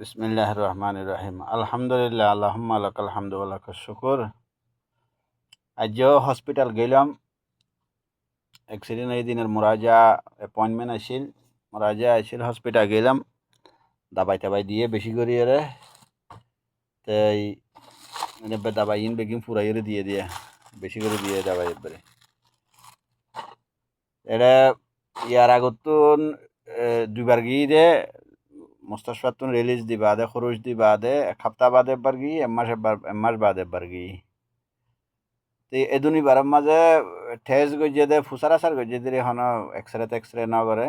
বিসমিল্লাহির রহমানির রহিম। আলহামদুলিল্লাহ, আল্লাহুম্মা লাকাল হামদু ওয়া লাকাশ শুকুর। আজও হসপিটাল গেলাম। অ্যাক্সিডেন্ট এই দিনের মুরাজা অ্যাপয়েন্টমেন্ট আছিল, মুরাজা আছিল, হসপিটাল গেলাম। দাবাই টাবাই দিয়ে বেশি করে এরে তাই দাবাই ইন বেগিন ফুরাই দিয়ে দিয়ে বেশি করে দিয়ে দাবাই এবারে এটা ইয়ার আগতুন দুইবার গিয়ে দে মুস্তাশফাতুন রিলিজ দিবা দে, খরচ দিবা দে, এক সপ্তাহ বাদে একবার গিয়ে, এক মাস বাদে একবার গিয়ে। তো এদুনি বারের মাঝে ঠেস গজিয়ে দে, ফুসার আসার গজিয়ে দিলে এখন এক্সরে না করে,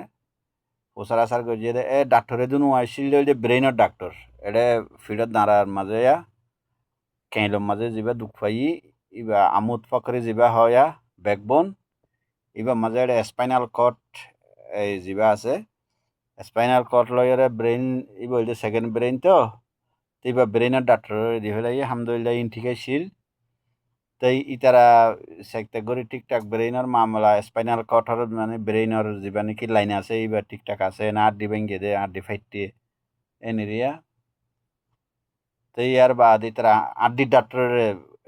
ফুসার আসার গজিয়ে দে। ডাক্তার এদুন আইসিল যে ব্রেইনের ডাক্তার, এটা ফিল্ডত দাঁড়ার মাঝে কেইলর মাঝে যাবা দুঃখ পাই, ইবা আমোদ ফকরে যাবা হয়া ব্যাকবোন, ইবা মাঝে এটা স্পাইনাল কট এই যাবা আছে, স্পাইনাল কট লয়ারে ব্রেইন, ইবা হইলে সেকেন্ড ব্রেইন তো ইবা ব্রেইনের ডাক্তার দি হলে আলহামদুলিল্লাহ ইন ঠিক আছিল। তাই ইতারা সেকতে করে ঠিকঠাক ব্রেইনের মামলা স্পাইনাল কটর মানে ব্রেইনের যেবা নাকি লাইন আছে এবার ঠিকঠাক আছে না, আড্ডি ভেঙে দে, আড্ডি ফাইটে এনিরিয়া। তাই আর বাদ ইতারা আড্ডি ডাক্তারের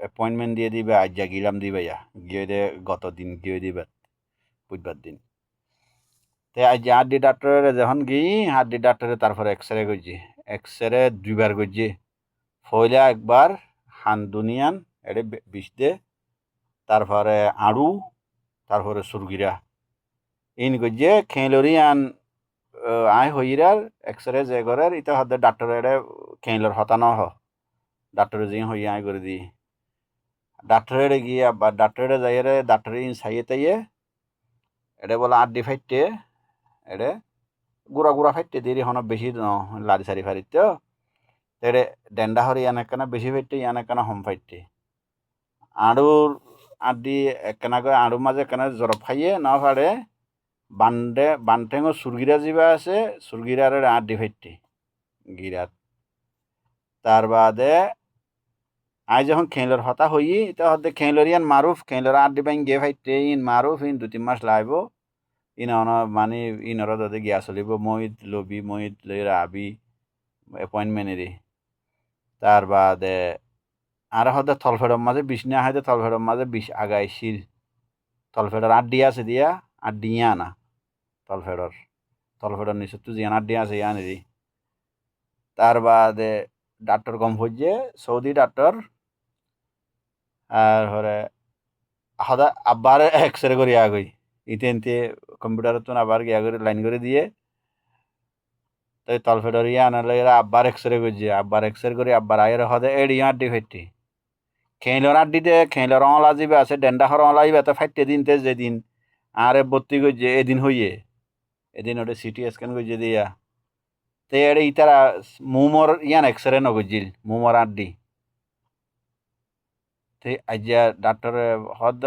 অ্যাপয়েন্টমেন্ট দিয়ে দিবে, আজ যা গিলাম দিবাইয়া গিয়ে দে, গত দিন গিয়ে দিবে বুধবার দিন। তাই আজ আড্ডি ডাক্তারের যখন গিয়ে আড্ডি ডাক্তারের তারপরে এক্সরে করছি, এক্সরে দুইবার করছি। ফয়লা একবার হান দুনিয়ান এটা বিষ দে, তারপরে আড়ু, তারপরে সুরগিরা ইন গজে খেলরি আন আয় হইরার এক্সরে যে করার ইতা হতে ডাক্তার খেলর হতানো হ ডাক্তার যে হই আয় করে দি ডাক্তারের গিয়ে বা ডাক্তারে যাইরে ডাক্তার ইন সাইয়ে তাইয়ে এটা বলে আড্ডি ফাইটে, এটা গুড়া গুড়া ফাইটে দিয়ে হন বেশি লারি সারি ফারিতে এটা ডেন্ডা হরি আনেকানা বেশি ফাইটে, আনেকানা হম ফাইটে আড়ুর আড্ডি একখানা করে আড়ুর মাঝে একখানা জরব খাইয়ে না পারে বানটেঙো সুরগিরা যিবা আছে, সুরগিরার আড্ডি ফাইটে গিরাত। তার বাদে আই যখন খেলর হতা হই তা হতে খেলরিয়ান মারুফ খেলর আড্ডি বাইন গে ফাইটে ইন মারুফ ইন 2-3 মাস লাইব ইন মানে ইনর দাদে গিয়া চলিব মহিত লবি মহিত লইরা আবি অ্যাপয়েন্টমেন্টেরই। তার বাদে আর হতে থলফেডর মাঝে বিষ না হয়, থলফেডর মাঝে বিষ আগাইছিল, থলফেডর আড্ডি আছে দিয়া আড্ডি আনা থলফেডর নিচে তুই জিয়ান আড্ডি আছে ইয়ানেরই। তার বাদে ডাক্তার কম হইছে সৌদি ডাক্তার, আর হরে হদা আবার এক্সরে করে আগই ইতে ইনতে কম্পিউটার তো আবার গিয়া করে লাইন করে দিয়ে তাই তলফেডর ইয়া আনালে এরা আবার এক্সরে করছে, আবার এক্সরে করে আবার আয়ের হদে এড়ি আড্ডি ফাইটে খেলর আড্ডিতে খেলর অলা যাবে আছে ডেন্ডা হর অলা যাবে এত ফাইটে দিনতে যেদিন আরে ভর্তি করছে এদিন হইয়ে এদিন ওটা সিটি স্ক্যান করছে দিয়া তে এড়ে ইতারা মুমর ইয়ান এক্সরে নগজিল মুমর আড্ডি। আজ্ঞা ডাক্তারে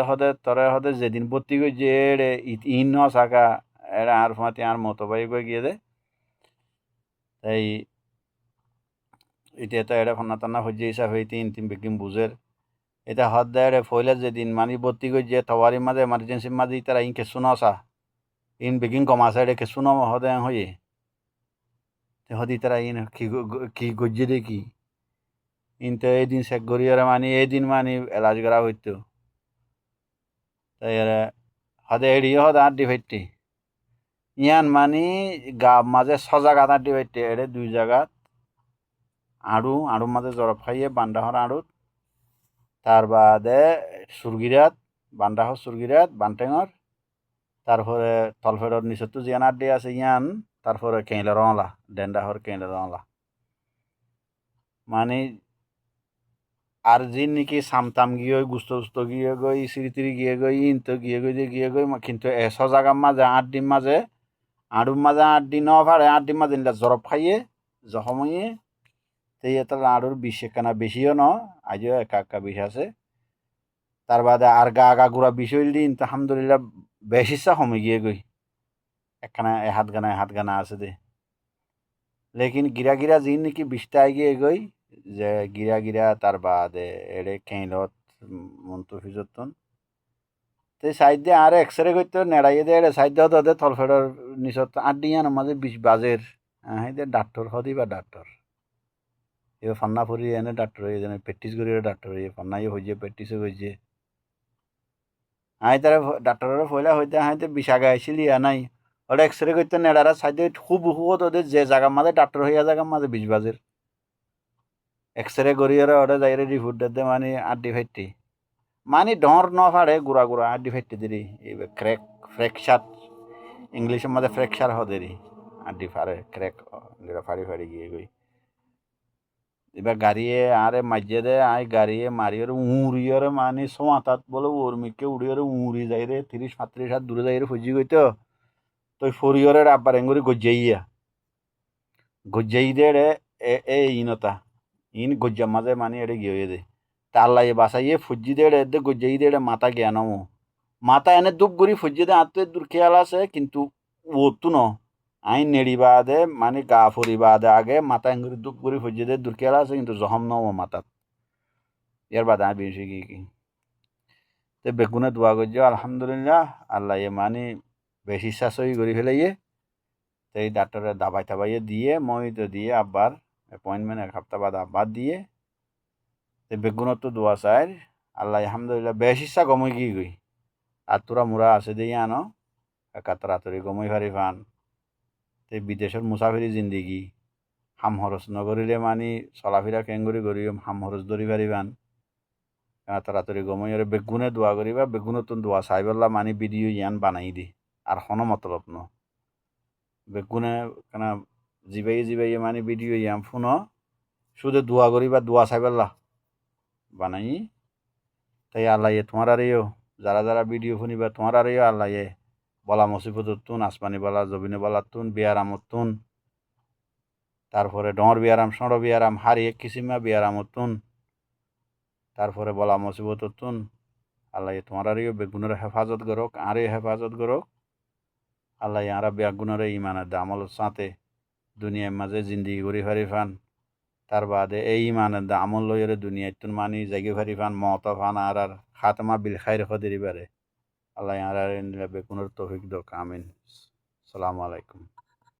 হদে তরে হদে যেদিন ভর্তি করছে এড়ে ইন ন সাকা এরা আর ফাঁতি আর মতো বাই গিয়ে দে। তাই এটা তো এটা ফোনা টানা হচ্ছে হিসাব হইতে তিন বিকিম বুঝের এটা হদ দেয় ফইলে যেদিন মানি ভর্তি করছে তওয়ারির মাঝে এমার্জেন্সির মাঝে তারা ইন খেসু নসা ইন বিকিং কমাসা এটা খেসু ন হদে হয়ে হদি তারা ইন কি গজ্জে দেখি ইনতে এদিন চেক করিয়ারে মানি এদিন মানি এলাজ করা হইতো। তাই হদে এড়িয়ে হদে আড্ডি ফাইটে ইয়ান মানি গা মাঝে জায়গাত আড্ডি ফাইটে এড়ে 2 জায়গাত আড়ুর মাঝে জরব খাইয়ে বান্ডাহর আড়ুত, তার বাদে সুরগিরাত বান্ডাহর সুরগিরাত বানটেঙর, তারপরে তলফেডর নিচে তো জিয়ান আড্ডি আছে ইয়ান, তারপরে কেইলের অলা ডেন্ডাহর কেইলের অলা মানে আর যিন নাকি সামতাম গিয়ে গুস্ত গিয়ে গই সিঁড়ি গিয়ে গই ইনতো গিয়ে গই কিন্তু এসো জায়গার মাঝে আড্ডির মাঝে আড়ুর মাঝে আড্ডি ন পারে আড্ডির মাঝে জরব খাইয়ে জখমইয়ে সেই এটা আড়ুর বিষ একখানা বেশিও ন আজও একা বিষ আছে। তার বাদে আর গা গুড়া বিষ হইল দিন তো আলহামদুলিল্লাহ বেশ ইচ্ছা কমে গিয়ে গই একখানা হাত গানা আছে দে। লেকিন গিরা যিন নাকি বিষটা গিয়ে গই যে গিরা তার বাদে এড়ে কেইলত মন্তু ফিজতন তো সাইড দিয়ে আর এক্সরে করতে নেড়াইয়ে দিয়ে এড়ে সাইড দিয়ে থলফেডর নিচত আড্ডি আনার মাঝে বিষ বাজের হ্যাঁ ডাক্তার হদি বা ডাক্তার এবার ফান্না ফুরি এনে ডাক্তার হয়ে যেন প্র্যাকটিস করি ডাক্তার হয়ে ফান্নাই হয়েছে প্র্যাকটিসও হয়েছে তারা ডাক্তারের ফয়লা হইতে হাইতে বিষাগা আইসিলি নাই ওটা এক্সরে করতে নেড়ারা সাইডে খুব হুত ওদের যে জায়গার মাঝে ডাক্তার হইয়া জায়গার মাঝে 20 বাজের এক্সরে করি ওরা যাই রিপোর্ট দিতে মানে আড্ডি ফাইটি মানে ডর ন ফাড়ে গুড়া গুড়া আড্ডি ফাইটি দিরি ক্র্যাক ফ্র্যাকচার ইংলিশের মাঝে ফ্র্যাকচার হদেরি আড্ডি ফাড়ে ক্র্যাক ফাড়ি ফাড়ি গিয়ে গই এবার গাড়িয়ে আরে মাঝে দে আই গাড়িয়ে মারিয়ে উড়িয়ে মানে সোয়াতাত বলে ওর মিকে উড়িয়ে উড়ি যাই রে 30-35 হাত দূরে যাই রে ফুজি গই তো ফরিয়রের আব্বার এঙ্গুরি গজ্জাই দে রে এ ইনতা ইন গজ্জার মাঝে মানে এটা গিয়ে দে তাল্লাই বাসাইয়ে ফুজি দে রে গজ্জাই দে রে মাথা জ্ঞানমো মাথা এনে দুপ গড়ি ফুজি দে আত্মে দূর খেয়াল আছে কিন্তু ওতু ন আইন নেড়িবা দে মানে গা ফরিবা দে আগে মাথা এঙ্গুরি দুপ গড়ি ফুজি দে দূর খেয়াল আছে কিন্তু জহম নমো মাথাত ইয়ার বাদে আমি বেশি কি তে বেগুনে দোয়া করছে আলহামদুলিল্লাহ আল্লাহ মানে বেশি শাসই করে ফেলাইয়ে তো এই ডাক্তারের দাবাই টাবাইয়ে দিয়ে মই তো দিয়ে আব্বার অ্যাপয়েন্টমেন্ট 1 সপ্তাহ বাদ আব্বার দিয়ে তো বেগুনত তো দোয়া চাই আল্লাহ আলহামদুলিল্লাহ বেশ ইচ্ছা গমই গই আর তোরা মুরা আছে দিয়ে আনো একা তাড়াতাড়ি গমই ফারি ফান তো বিদেশের মুসাফিরি জিন্দিগি হাম হরস নগরিলে মানে চলাফিরা কেঙ্গুরি করি হাম হরস ধরি ফারি ফান তাড়াতাড়ি গমই আর বেগুনে দোয়া করিবা বেগুনত দোয়া চাইবেলা মানে ভিডিও ইয়ান বানাই দি আর কোনো মতলব ন বেগুনে কেন জিবাই মানে ভিডিও ইয়াম ফোন শুধু দোয়া করিবা দোয়া চাইবেলা বানাই তাই আল্লাহ তোমার আরেও যারা যারা ভিডিও শুনিবা তোমার আরেও আল্লাহ বলা মুসিবত তুন আসমানি বলা জবিনে বলা তুন বিয়ারামত তুন তারপরে ডর বিয়ারাম সড় বিয়ারাম হারি এক কিসিমা বিয়ারামত তুন তারপরে বলা মুসিবত তুন আল্লাহ তোমার আরেও বেগুনের হেফাজত করক আরে হেফাজত করক আল্লাহ আরা বেগুনের ইমানের দামল সাথে দুনিয়ার মাঝে জিন্দিগি করি ফারি ফান তার বাদে এই ইমানের আমল লইরে দুনিয়ায় তুন মানি জাগি ফারি ফান মত ফান আর খাতমা বিল খাইর খদিরি বারে আল্লাহ আর বেগুনের তৌফিক দোক আমিন। আসসালামু আলাইকুম।